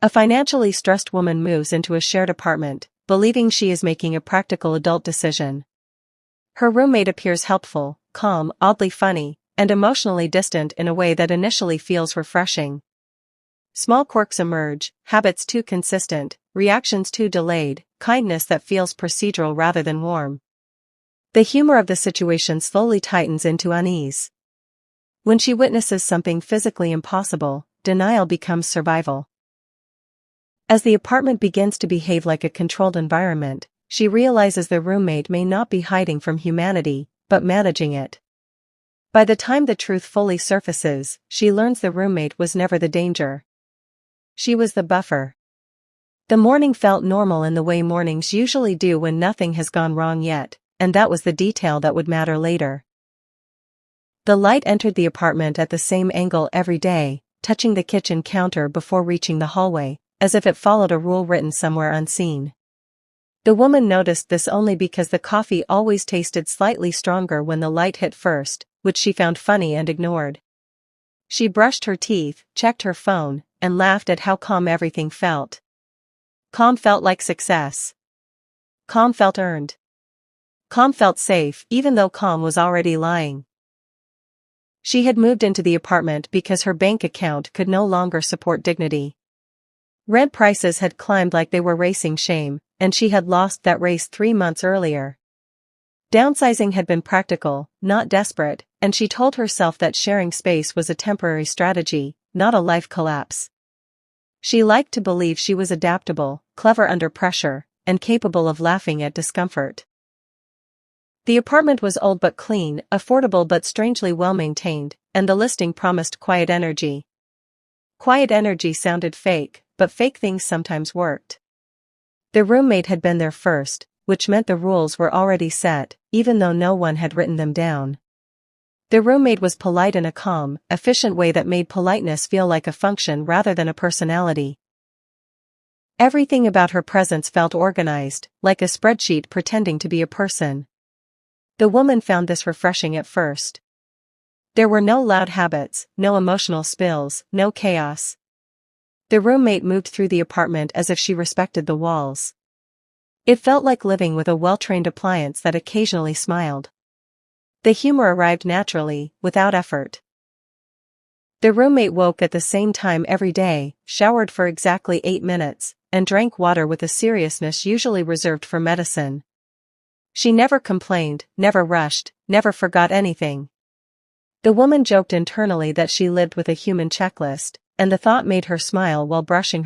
A financially stressed woman moves into a shared apartment, believing she is making a practical adult decision. Her roommate appears helpful, calm, oddly funny, and emotionally distant in a way that initially feels refreshing. Small quirks emerge, habits too consistent, reactions too delayed, kindness that feels procedural rather than warm. The humor of the situation slowly tightens into unease. When she witnesses something physically impossible, denial becomes survival. As the apartment begins to behave like a controlled environment, she realizes the roommate may not be hiding from humanity, but managing it. By the time the truth fully surfaces, she learns the roommate was never the danger. She was the buffer. The morning felt normal in the way mornings usually do when nothing has gone wrong yet, and that was the detail that would matter later. The light entered the apartment at the same angle every day, touching the kitchen counter before reaching the hallway, as if it followed a rule written somewhere unseen. The woman noticed this only because the coffee always tasted slightly stronger when the light hit first, which she found funny and ignored. She brushed her teeth, checked her phone, and laughed at how calm everything felt. Calm felt like success. Calm felt earned. Calm felt safe, even though calm was already lying. She had moved into the apartment because her bank account could no longer support dignity. Rent prices had climbed like they were racing shame, and she had lost that race 3 months earlier. Downsizing had been practical, not desperate, and she told herself that sharing space was a temporary strategy, not a life collapse. She liked to believe she was adaptable, clever under pressure, and capable of laughing at discomfort. The apartment was old but clean, affordable but strangely well-maintained, and the listing promised quiet energy. Quiet energy sounded fake, but fake things sometimes worked. The roommate had been there first, which meant the rules were already set, even though no one had written them down. The roommate was polite in a calm, efficient way that made politeness feel like a function rather than a personality. Everything about her presence felt organized, like a spreadsheet pretending to be a person. The woman found this refreshing at first. There were no loud habits, no emotional spills, no chaos. The roommate moved through the apartment as if she respected the walls. It felt like living with a well-trained appliance that occasionally smiled. The humor arrived naturally, without effort. The roommate woke at the same time every day, showered for exactly 8 minutes, and drank water with a seriousness usually reserved for medicine. She never complained, never rushed, never forgot anything. The woman joked internally that she lived with a human checklist, and the thought made her smile while brushing